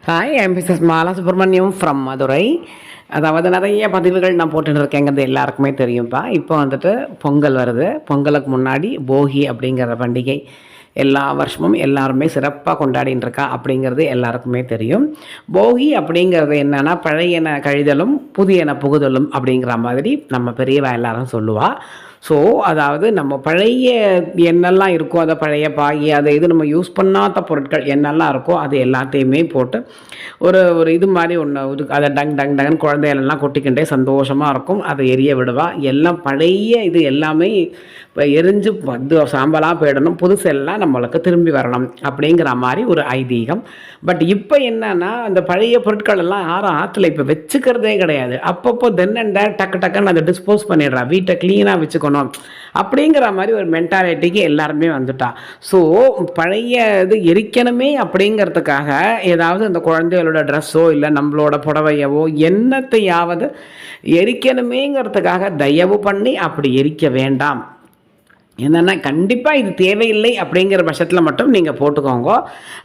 Hi, I'm Mrs Mala Subramaniam from Madurai. அதாவது நிறைய பதிவுகள் நான் போட்டுட்டு இருக்கேங்கிறது எல்லாருக்குமே தெரியும்ப்பா. இப்போ வந்துட்டு பொங்கல் வருது. பொங்கலுக்கு முன்னாடி போகி அப்படிங்கிற பண்டிகை எல்லா வருஷமும் எல்லாருமே சிறப்பாக கொண்டாடின்னு இருக்கா அப்படிங்கிறது எல்லாருக்குமே தெரியும். போகி அப்படிங்கிறது என்னென்னா, பழையன கழிதலும் புதியன புகுதலும் அப்படிங்கிற மாதிரி நம்ம பெரியவா எல்லாரும் சொல்லுவாள். ஸோ அதாவது நம்ம பழைய என்னெல்லாம் இருக்கோ, அதை பழைய பாகி அதை இது நம்ம யூஸ் பண்ணாத பொருட்கள் என்னெல்லாம் இருக்கோ அது எல்லாத்தையுமே போட்டு ஒரு ஒரு இது மாதிரி ஒன்று இது அதை டங் டங் டங்குன்னு குழந்தைகளெல்லாம் கொட்டிக்கிட்டே சந்தோஷமாக இருக்கும். அதை எரிய விடுவா. எல்லாம் பழைய இது எல்லாமே இப்போ எரிஞ்சு வந்து சாம்பலாக போயிடணும், புதுசெல்லாம் நம்மளுக்கு திரும்பி வரணும் அப்படிங்கிற மாதிரி ஒரு ஐதீகம். பட் இப்போ என்னன்னா, அந்த பழைய பொருட்கள் எல்லாம் யாரும் ஆற்றுல இப்போ வச்சுக்கிறதே கிடையாது. அப்பப்போ தென் அண்ட் தேர் டக்கு டக்குன்னு அதை டிஸ்போஸ் பண்ணிடுறா. வீட்டை க்ளீனாக வச்சுக்கணும் அப்படிங்கிற மாதிரி ஒரு மென்டாலிட்டிக்கு எல்லாருமே வந்துட்டா. ஸோ பழைய இது எரிக்கணுமே அப்படிங்கிறதுக்காக ஏதாவது இந்த குழந்தைகளோட ட்ரெஸ்ஸோ இல்லை நம்மளோட புடவையவோ என்னத்தையாவது எரிக்கணுமேங்கிறதுக்காக தயவு பண்ணி அப்படி எரிக்க வேண்டாம். என்னென்னா, கண்டிப்பாக இது தேவையில்லை அப்படிங்கிற பட்சத்தில் மட்டும் நீங்கள் போட்டுக்கோங்க.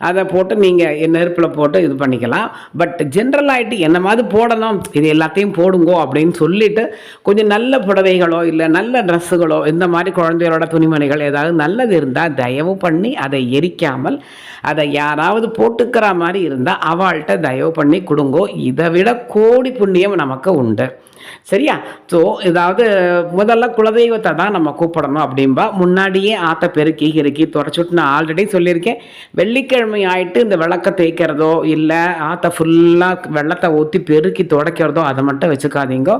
அதை போட்டு நீங்கள் நெருப்பில் போட்டு இது பண்ணிக்கலாம். பட் ஜென்ரலாகிட்டு என்ன மாதிரி போடணும், இது எல்லாத்தையும் போடுங்கோ அப்படின்னு சொல்லிவிட்டு கொஞ்சம் நல்ல புடவைகளோ இல்லை நல்ல ட்ரெஸ்ஸுகளோ இந்த மாதிரி குழந்தைகளோட துணிமணிகள் ஏதாவது நல்லது இருந்தால் தயவு பண்ணி அதை எரிக்காமல் அதை யாராவது போட்டுக்கிற மாதிரி இருந்தால் அவள்கிட்ட தயவு பண்ணி கொடுங்கோ. இதை விட கோடி புண்ணியம் நமக்கு உண்டு. சரியா? ஸோ ஏதாவது முதல்ல குலதெய்வத்தை தான் நம்ம கூப்பிடணும் அப்படின்பா. முன்னாடியே ஆற்றை பெருக்கி கிறுக்கி தொடச்சுட்டு நான் ஆல்ரெடி சொல்லியிருக்கேன். வெள்ளிக்கிழமை ஆகிட்டு இந்த விளக்கை தேய்க்கிறதோ இல்லை ஆற்றை ஃபுல்லாக வெள்ளத்தை ஊற்றி பெருக்கி துடைக்கிறதோ அதை மட்டும் வச்சுக்காதீங்கோ.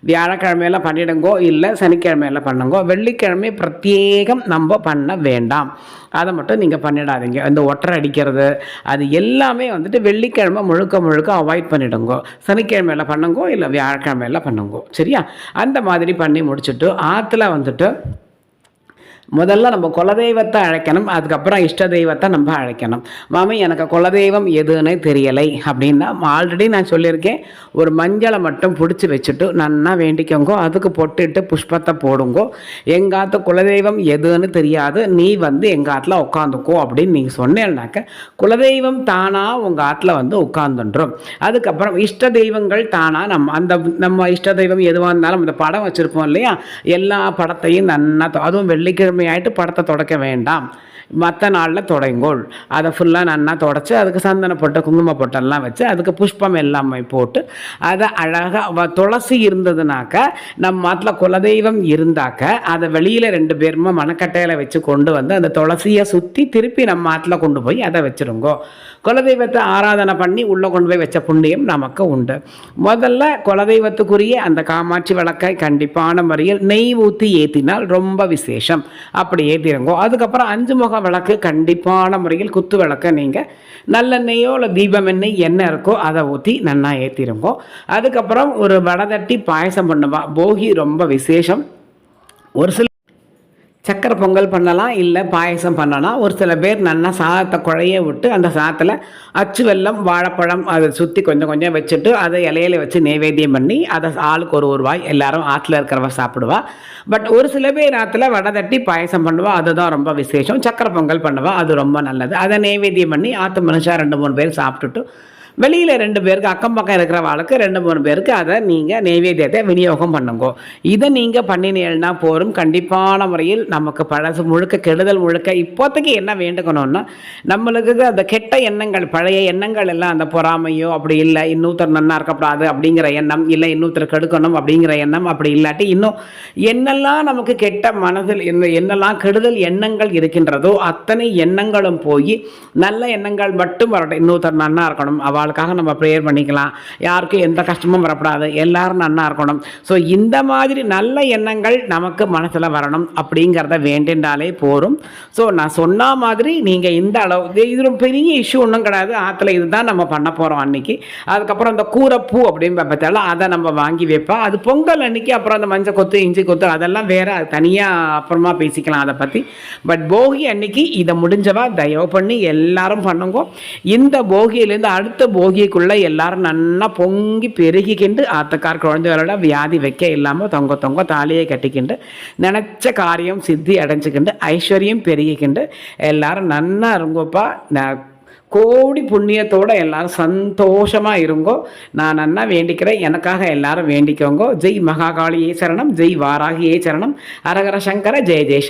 வியாழக்கிழமையெல்லாம் பண்ணிடுங்கோ, இல்லை சனிக்கிழமையெல்லாம் பண்ணுங்கோ. வெள்ளிக்கிழமை பிரத்யேகம் நம்ம பண்ண வேண்டாம். அதை மட்டும் நீங்கள் பண்ணிடாதீங்க. இந்த ஒற்றை அடிக்கிறது அது எல்லாமே வந்துட்டு வெள்ளிக்கிழமை முழுக்க முழுக்க அவாய்ட் பண்ணிடுங்கோ. சனிக்கிழமையில் பண்ணுங்கோ, இல்லை வியாழக்கிழமையில் பண்ணுங்கோ. சரியா? அந்த மாதிரி பண்ணி முடிச்சுட்டு ஆற்றுல வந்துட்டு முதல்ல நம்ம குலதெய்வத்தை அழைக்கணும். அதுக்கப்புறம் இஷ்ட தெய்வத்தை நம்ம அழைக்கணும். மாமி எனக்கு குலதெய்வம் எதுன்னு தெரியலை அப்படின்னா ஆல்ரெடி நான் சொல்லியிருக்கேன், ஒரு மஞ்சளை மட்டும் பிடிச்சி வச்சுட்டு நன்னா வேண்டிக்கோங்கோ. அதுக்கு பொட்டுட்டு புஷ்பத்தை போடுங்கோ. எங்காத்து குலதெய்வம் எதுன்னு தெரியாது, நீ வந்து எங்கள் ஆற்றுல உட்காந்துக்கோ அப்படின்னு நீங்கள் சொன்னேன்னாக்க குலதெய்வம் தானாக உங்கள் ஆற்றுல வந்து உட்காந்துன்றோம். அதுக்கப்புறம் இஷ்ட தெய்வங்கள் தானாக நம்ம இஷ்ட தெய்வம் எதுவாக இருந்தாலும் அந்த படம் வச்சுருப்போம் இல்லையா, எல்லா படத்தையும் நன்னா அதுவும் வெள்ளிக்கிழமை ஆகிட்டு படத்தை தொடக்க வேண்டாம், மற்ற நாளில் தொடங்கோள். அதை ஃபுல்லாக நன்னா தொடச்சி அதுக்கு சந்தன போட்டு குங்கும பொட்டெல்லாம் வச்சு அதுக்கு புஷ்பம் எல்லாமே போட்டு அதை அழகாக துளசி இருந்ததுனாக்க நம்ம மாட்டில் குலதெய்வம் இருந்தாக்க அதை வெளியில் 2 பேருமா மணக்கட்டையில் வச்சு கொண்டு வந்து அந்த துளசியை சுற்றி திருப்பி நம்ம மாட்டில் கொண்டு போய் அதை வச்சுருங்கோ. குலதெய்வத்தை ஆராதனை பண்ணி உள்ளே கொண்டு போய் வச்ச புண்ணியம் நமக்கு உண்டு. முதல்ல குலதெய்வத்துக்குரிய அந்த காமாட்சி விளக்கை கண்டிப்பான முறையில் நெய் ஊற்றி ஏற்றினால் ரொம்ப விசேஷம். அப்படி ஏற்றிருங்கோ. அதுக்கப்புறம் 5 முக விளக்கு கண்டிப்பான முறையில் குத்து விளக்க நீங்கள் நல்லெண்ணெயோ இல்லை தீபம் எண்ணெய் என்ன இருக்கோ அதை ஊற்றி நன்னா ஏற்றிருங்கோ. அதுக்கப்புறம் ஒரு வடை தட்டி பாயசம் பண்ணுவா. போகி ரொம்ப விசேஷம். ஒரு சில சக்கரை பொங்கல் பண்ணலாம், இல்லை பாயசம் பண்ணலாம். ஒரு சில பேர் நல்லா சாதத்தை குழைய விட்டு அந்த சாதத்தில் அச்சு வெல்லம் வாழைப்பழம் அதை சுற்றி கொஞ்சம் கொஞ்சம் வச்சுட்டு அதை இலையில வச்சு நைவேத்தியம் பண்ணி அதை ஆளுக்கு ஒரு வாய் எல்லாரும் ஆற்றுல இருக்கிறவ சாப்பிடுவா. பட் ஒரு சில பேர் ஆற்றுல வடை தட்டி பாயசம் பண்ணுவா. அதுதான் ரொம்ப விசேஷம். சக்கரை பொங்கல் பண்ணுவா, அது ரொம்ப நல்லது. அதை நைவேத்தியம் பண்ணி ஆற்று மனுஷா 2-3 பேர் சாப்பிட்டுட்டு வெளியில் 2 பேருக்கு அக்கம் பக்கம் இருக்கிற வாழ்க்கை 2-3 பேருக்கு அதை நீங்கள் நைவேத்தியத்தை விநியோகம் பண்ணுங்கோ. இதை நீங்கள் பண்ணினீங்கன்னா போரும். கண்டிப்பான முறையில் நமக்கு பழசு முழுக்க கெடுதல் முழுக்க இப்போதைக்கு என்ன வேண்டுக்கணும்னா, நம்மளுக்கு அந்த கெட்ட எண்ணங்கள் பழைய எண்ணங்கள் எல்லாம் அந்த பொறாமையோ அப்படி இல்லை, இன்னொருத்தர் நன்னா இருக்கக்கூடாது அப்படிங்கிற எண்ணம், இல்லை இன்னொருத்தர் கெடுக்கணும் அப்படிங்கிற எண்ணம், அப்படி இல்லாட்டி இன்னும் என்னெல்லாம் நமக்கு கெட்ட மனதில் என்னெல்லாம் கெடுதல் எண்ணங்கள் இருக்கின்றதோ அத்தனை எண்ணங்களும் போய் நல்ல எண்ணங்கள் மட்டும் வரட்டும். இன்னொருத்தர் நன்னா இருக்கணும், அவளுக்காக நம்ம ப்ரேயர் பண்ணிக்கலாம். யாருக்கும் எந்த கஷ்டமும் வரக்கூடாது, எல்லாரும் நன்னா இருக்கணும். ஸோ இந்த மாதிரி நல்ல எண்ணங்கள் நமக்கு மனசில் வரணும் அப்படிங்கிறத வேண்டின்றாலே போரும். ஸோ நான் சொன்ன மாதிரி நீங்கள் இந்த அளவு இது பெரிய இஷ்யூ ஒன்றும் கிடையாது. ஆற்றுல இதுதான் நம்ம பண்ண போகிறோம் அன்றைக்கி. அதுக்கப்புறம் இந்த கூரைப்பூ அப்படின்னு பார்த்தாலும் அதை நம்ம வாங்கி வைப்போம். அது பொங்கல் அன்றைக்கி. அப்புறம் அந்த மஞ்சள் கொத்து இஞ்சி கொத்து அதெல்லாம் வேறு, அது தனியாக அப்புறமா பேசிக்கலாம் அதை பற்றி. பட் போகி அன்றைக்கி இதை முடிஞ்சவா தயவு பண்ணி எல்லாரும் பண்ணுங்க. இந்த போகியிலேருந்து அடுத்த போகிக்குள்ளே எல்லாரும் நல்லா பொங்கி பெருகிக்கிண்டு ஆத்தக்கார் குழந்தைகளோட வியாதி வைக்க இல்லாமல் தொங்க தாலியை கட்டிக்கிண்டு நினச்ச காரியம் சித்தி அடைஞ்சிக்கிண்டு ஐஸ்வர்யம் பெருகிக்கிண்டு எல்லாரும் நன்னா இருங்கப்பா. கோடி புண்ணியத்தோடு எல்லாரும் சந்தோஷமாக இருங்கோ. நான் நன்னா வேண்டிக்கிறேன். எனக்காக எல்லாரும் வேண்டிக்கோங்கோ. ஜெய் மகாகாளியே சரணம், ஜெய் வாராகியே சரணம், ஹரஹர சங்கர, ஜெய ஜெய